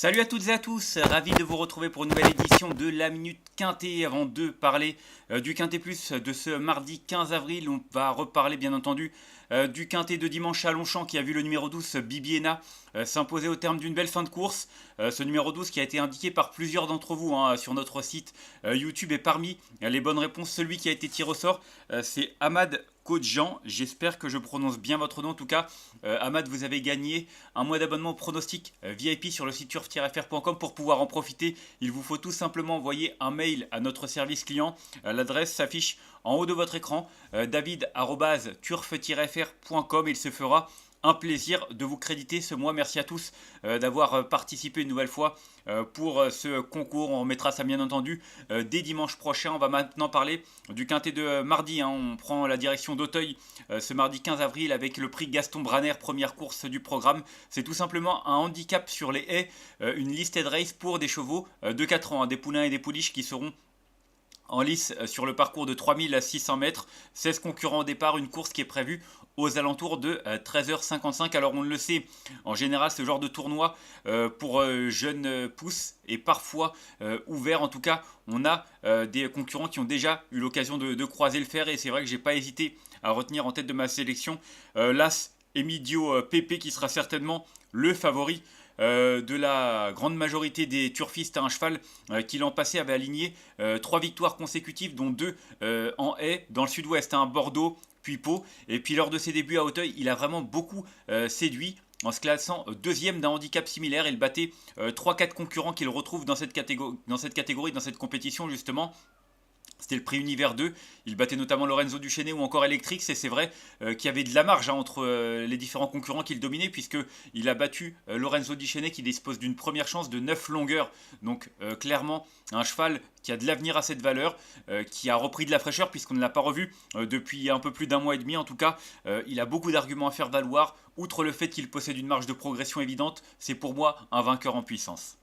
Salut à toutes et à tous, ravi de vous retrouver pour une nouvelle édition de la Minute Quintet. Avant de parler du Quintet Plus de ce mardi 15 avril, on va reparler bien entendu du Quintet de dimanche à Longchamp qui a vu le numéro 12 Bibiena s'imposer au terme d'une belle fin de course. Ce numéro 12 qui a été indiqué par plusieurs d'entre vous sur notre site YouTube, et parmi les bonnes réponses, celui qui a été tiré au sort, c'est Ahmad Kodjan. J'espère que je prononce bien votre nom. En tout cas, Ahmad, vous avez gagné un mois d'abonnement au pronostic VIP sur le site turf-fr.com. Pour pouvoir en profiter, il vous faut tout simplement envoyer un mail à notre service client. L'adresse s'affiche en haut de votre écran, david@turf-fr.com. Il se fera un plaisir de vous créditer ce mois. Merci à tous d'avoir participé une nouvelle fois pour ce concours. On remettra ça bien entendu dès dimanche prochain. On va maintenant parler du Quintet de mardi. On prend la direction d'Auteuil ce mardi 15 avril avec le prix Gaston Branner, première course du programme. C'est tout simplement un handicap sur les haies, une listed race pour des chevaux de 4 ans, des poulains et des pouliches qui seront en lice sur le parcours de 3600 mètres. 16 concurrents au départ, une course qui est prévue aux alentours de 13h55. Alors on le sait, en général ce genre de tournoi pour jeunes pousses est parfois ouvert. En tout cas, on a des concurrents qui ont déjà eu l'occasion de croiser le fer, et c'est vrai que j'ai pas hésité à retenir en tête de ma sélection l'As Emidio Pepe, qui sera certainement le favori de la grande majorité des turfistes. Un cheval qui l'an passé avait aligné 3 victoires consécutives, dont 2 en haie dans le sud-ouest, Bordeaux puis Pau. Et puis lors de ses débuts à Auteuil, il a vraiment beaucoup séduit en se classant deuxième d'un handicap similaire. Il battait 3-4 concurrents qu'il retrouve dans cette catégorie, dans cette compétition justement. C'était le prix Univers 2. Il battait notamment Lorenzo Duchesne ou encore Electrix. Et c'est vrai qu'il y avait de la marge entre les différents concurrents qu'il dominait, puisqu'il a battu Lorenzo Duchesne, qui dispose d'une première chance de 9 longueurs. Donc clairement un cheval qui a de l'avenir à cette valeur, qui a repris de la fraîcheur puisqu'on ne l'a pas revu depuis un peu plus d'un mois et demi. En tout cas, il a beaucoup d'arguments à faire valoir. Outre le fait qu'il possède une marge de progression évidente, c'est pour moi un vainqueur en puissance.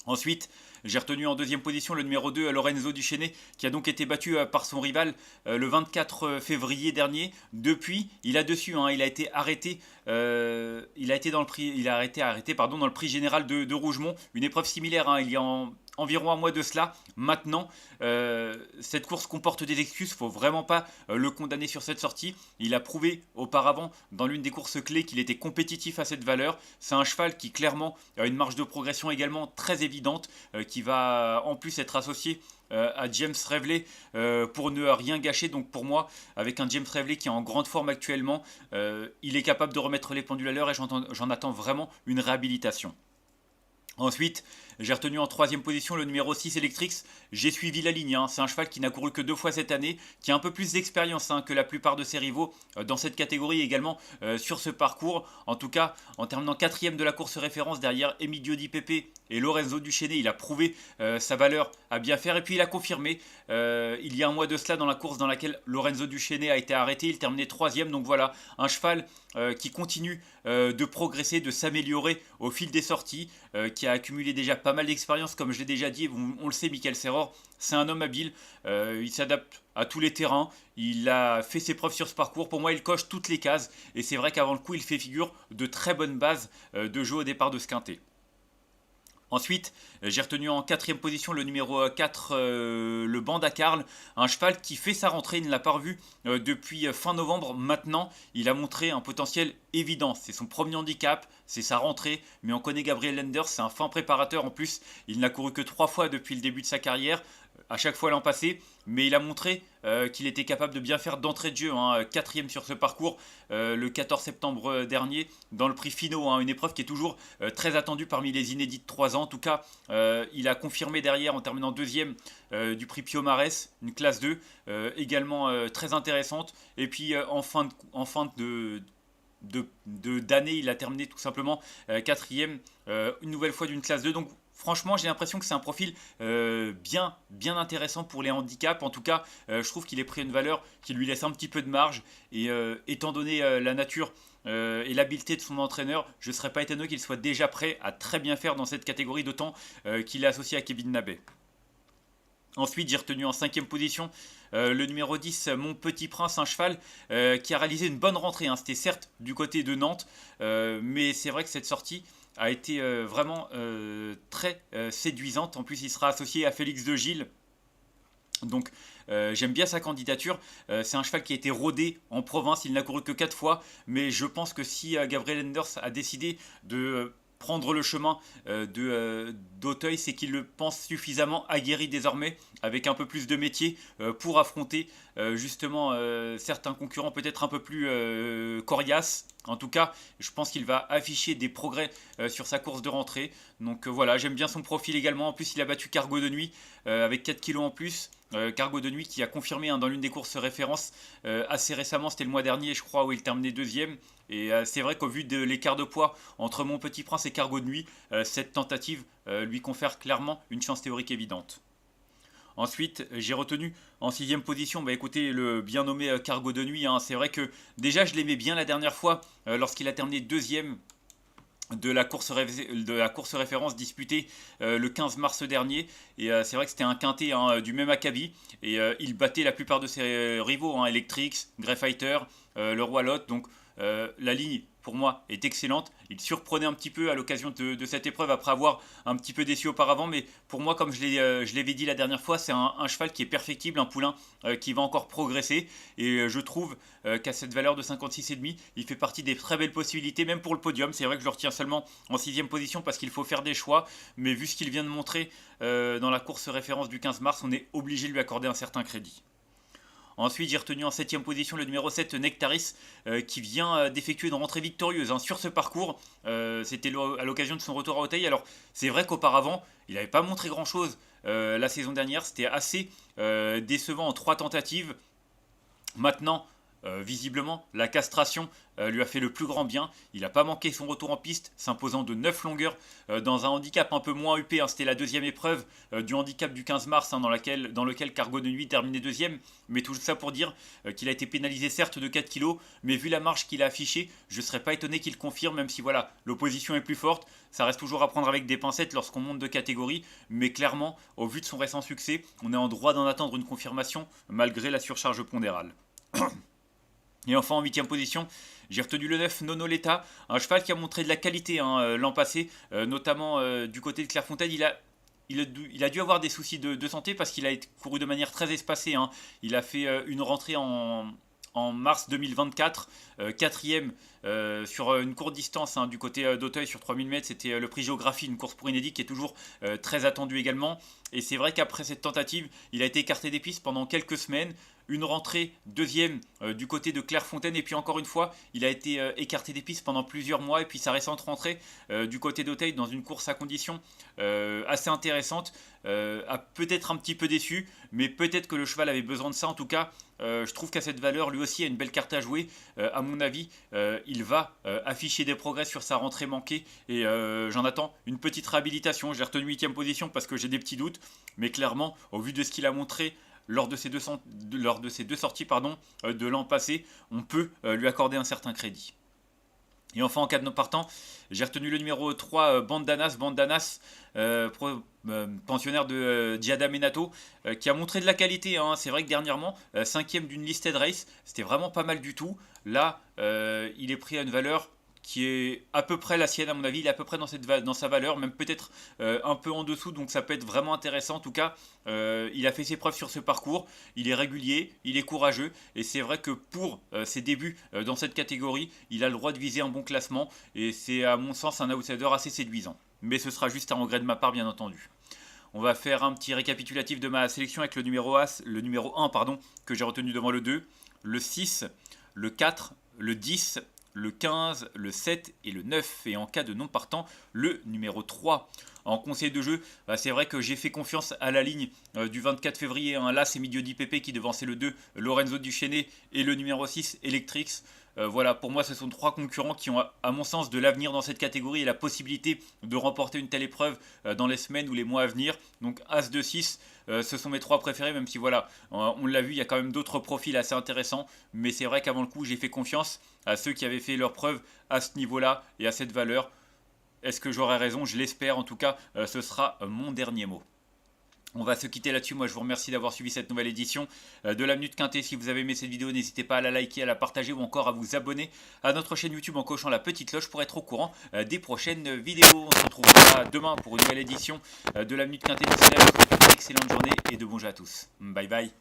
Ensuite, j'ai retenu en deuxième position le numéro 2, Lorenzo Duchesne, qui a donc été battu par son rival le 24 février dernier. Depuis, il a dessus, il a été arrêté, dans le prix général de Rougemont, une épreuve similaire, il y a environ un mois de cela. Maintenant, cette course comporte des excuses, il ne faut vraiment pas le condamner sur cette sortie. Il a prouvé auparavant dans l'une des courses clés qu'il était compétitif à cette valeur. C'est un cheval qui clairement a une marge de progression également très évidente, qui va en plus être associé à James Reveley pour ne rien gâcher. Donc pour moi, avec un James Reveley qui est en grande forme actuellement, il est capable de remettre les pendules à l'heure, et j'en attends vraiment une réhabilitation. Ensuite, j'ai retenu en troisième position le numéro 6 Electrix. J'ai suivi la ligne, c'est un cheval qui n'a couru que 2 fois cette année, qui a un peu plus d'expérience que la plupart de ses rivaux dans cette catégorie, également sur ce parcours. En tout cas, en terminant 4ème de la course référence derrière Emidio Di Pepe et Lorenzo Duchesne, il a prouvé sa valeur à bien faire, et puis il a confirmé il y a un mois de cela dans la course dans laquelle Lorenzo Duchesne a été arrêté. Il terminait 3ème, donc voilà, un cheval qui continue de progresser, de s'améliorer au fil des sorties, qui a accumulé déjà pas mal d'expérience, comme je l'ai déjà dit. On le sait, Michael Serror, c'est un homme habile, il s'adapte à tous les terrains, il a fait ses preuves sur ce parcours. Pour moi, il coche toutes les cases, et c'est vrai qu'avant le coup, il fait figure de très bonne base de jeu au départ de ce quintet. Ensuite, j'ai retenu en 4ème position le numéro 4, le Banda Carl, un cheval qui fait sa rentrée. Il ne l'a pas revu depuis fin novembre. Maintenant, il a montré un potentiel évident. C'est son premier handicap, c'est sa rentrée, mais on connaît Gabriel Lenders, c'est un fin préparateur en plus. Il n'a couru que 3 fois depuis le début de sa carrière, à chaque fois l'an passé, mais il a montré qu'il était capable de bien faire d'entrée de jeu. 4ème sur ce parcours le 14 septembre dernier dans le prix Fino, une épreuve qui est toujours très attendue parmi les inédits de 3 ans. En tout cas, il a confirmé derrière en terminant 2ème du prix Pio Marès, une classe 2 également très intéressante. Et puis en fin d'année, il a terminé tout simplement 4ème, une nouvelle fois d'une classe 2. Donc franchement, j'ai l'impression que c'est un profil bien intéressant pour les handicaps. En tout cas, je trouve qu'il est pris une valeur qui lui laisse un petit peu de marge. Et étant donné la nature et l'habileté de son entraîneur, je ne serais pas étonné qu'il soit déjà prêt à très bien faire dans cette catégorie, d'autant qu'il est associé à Kevin Nabet. Ensuite, j'ai retenu en 5ème position le numéro 10, Mon Petit Prince, un cheval qui a réalisé une bonne rentrée. C'était certes du côté de Nantes, mais c'est vrai que cette sortie a été vraiment très séduisante. En plus, il sera associé à Félix de Gilles. Donc j'aime bien sa candidature. C'est un cheval qui a été rodé en province, il n'a couru que 4 fois, mais je pense que si Gabriel Enders a décidé de prendre le chemin d'Auteuil, c'est qu'il le pense suffisamment aguerri désormais, avec un peu plus de métier, pour affronter justement certains concurrents peut-être un peu plus coriaces. En tout cas, je pense qu'il va afficher des progrès sur sa course de rentrée. Donc voilà, j'aime bien son profil également. En plus, il a battu Cargo de Nuit avec 4 kilos en plus. Cargo de Nuit qui a confirmé dans l'une des courses références assez récemment, c'était le mois dernier je crois, où il terminait deuxième. Et c'est vrai qu'au vu de l'écart de poids entre Mon Petit Prince et Cargo de Nuit, cette tentative lui confère clairement une chance théorique évidente. Ensuite, j'ai retenu en sixième position, écoutez, le bien nommé Cargo de Nuit. C'est vrai que déjà je l'aimais bien la dernière fois lorsqu'il a terminé deuxième de la course référence disputée le 15 mars dernier. Et c'est vrai que c'était un quintet du même acabit. Et il battait la plupart de ses rivaux, Electrix, Greyfighter, le Roi Lot. Donc la ligne, pour moi, est excellente. Il surprenait un petit peu à l'occasion de cette épreuve après avoir un petit peu déçu auparavant. Mais pour moi, comme je l'avais dit la dernière fois, c'est un cheval qui est perfectible, un poulain qui va encore progresser. Et je trouve qu'à cette valeur de 56,5, il fait partie des très belles possibilités, même pour le podium. C'est vrai que je le retiens seulement en sixième position parce qu'il faut faire des choix. Mais vu ce qu'il vient de montrer dans la course référence du 15 mars, on est obligé de lui accorder un certain crédit. Ensuite, j'ai retenu en 7ème position le numéro 7, Nectaris, qui vient d'effectuer une rentrée victorieuse sur ce parcours. C'était à l'occasion de son retour à Auteuil. Alors, c'est vrai qu'auparavant, il n'avait pas montré grand-chose la saison dernière. C'était assez décevant en 3 tentatives. Maintenant, visiblement, la castration lui a fait le plus grand bien. Il n'a pas manqué son retour en piste, s'imposant de 9 longueurs dans un handicap un peu moins huppé. C'était la deuxième épreuve du handicap du 15 mars dans lequel Cargo de Nuit terminait deuxième. Mais tout ça pour dire qu'il a été pénalisé certes de 4 kilos, mais vu la marge qu'il a affichée, je ne serais pas étonné qu'il confirme, même si voilà, l'opposition est plus forte. Ça reste toujours à prendre avec des pincettes lorsqu'on monte de catégorie, mais clairement, au vu de son récent succès, on est en droit d'en attendre une confirmation malgré la surcharge pondérale. Et enfin en 8ème position, j'ai retenu le 9, Nonoletta, un cheval qui a montré de la qualité l'an passé, notamment du côté de Clairefontaine. Il a dû avoir des soucis de santé parce qu'il a couru de manière très espacée. Il a fait une rentrée en mars 2024, quatrième sur une courte distance du côté d'Auteuil sur 3000 mètres. C'était le prix Géographie, une course pour inédit qui est toujours très attendue également. Et c'est vrai qu'après cette tentative, il a été écarté des pistes pendant quelques semaines. Une rentrée deuxième du côté de Clairefontaine, et puis encore une fois il a été écarté des pistes pendant plusieurs mois, et puis sa récente rentrée du côté d'Auteuil dans une course à conditions assez intéressante a peut-être un petit peu déçu, mais peut-être que le cheval avait besoin de ça. En tout cas je trouve qu'à cette valeur lui aussi a une belle carte à jouer. À mon avis il va afficher des progrès sur sa rentrée manquée, et j'en attends une petite réhabilitation. J'ai retenu 8ème position parce que j'ai des petits doutes, mais clairement au vu de ce qu'il a montré lors de ces deux sorties de l'an passé, on peut lui accorder un certain crédit. Et enfin en cas de non partant, j'ai retenu le numéro 3, Bandanas, pensionnaire de Giada Menato, qui a montré de la qualité. C'est vrai que dernièrement, 5ème d'une listed race, c'était vraiment pas mal du tout. Là, il est pris à une valeur qui est à peu près la sienne à mon avis. Il est à peu près dans sa valeur, même peut-être un peu en dessous, donc ça peut être vraiment intéressant. En tout cas, il a fait ses preuves sur ce parcours, il est régulier, il est courageux, et c'est vrai que pour ses débuts dans cette catégorie, il a le droit de viser un bon classement, et c'est à mon sens un outsider assez séduisant. Mais ce sera juste un regret de ma part, bien entendu. On va faire un petit récapitulatif de ma sélection avec le numéro 1 que j'ai retenu devant le 2, le 6, le 4, le 10, le 15, le 7 et le 9. Et en cas de non partant, le numéro 3. En conseil de jeu, c'est vrai que j'ai fait confiance à la ligne du 24 février. Là, c'est Midio d'IPP qui devançait le 2, Lorenzo Duchesne, et le numéro 6, Electrix. Voilà, pour moi, ce sont 3 concurrents qui ont, à mon sens, de l'avenir dans cette catégorie et la possibilité de remporter une telle épreuve dans les semaines ou les mois à venir. Donc, As de 6, ce sont mes 3 préférés, même si, voilà, on l'a vu, il y a quand même d'autres profils assez intéressants. Mais c'est vrai qu'avant le coup, j'ai fait confiance à ceux qui avaient fait leurs preuves à ce niveau-là et à cette valeur. Est-ce que j'aurai raison? Je l'espère. En tout cas, ce sera mon dernier mot. On va se quitter là-dessus. Moi, je vous remercie d'avoir suivi cette nouvelle édition de la Minute Quintet. Si vous avez aimé cette vidéo, n'hésitez pas à la liker, à la partager ou encore à vous abonner à notre chaîne YouTube en cochant la petite cloche pour être au courant des prochaines vidéos. On se retrouvera demain pour une nouvelle édition de la Minute Quintet. D'ici là, je vous souhaite une excellente journée et de bons jeux à tous. Bye bye.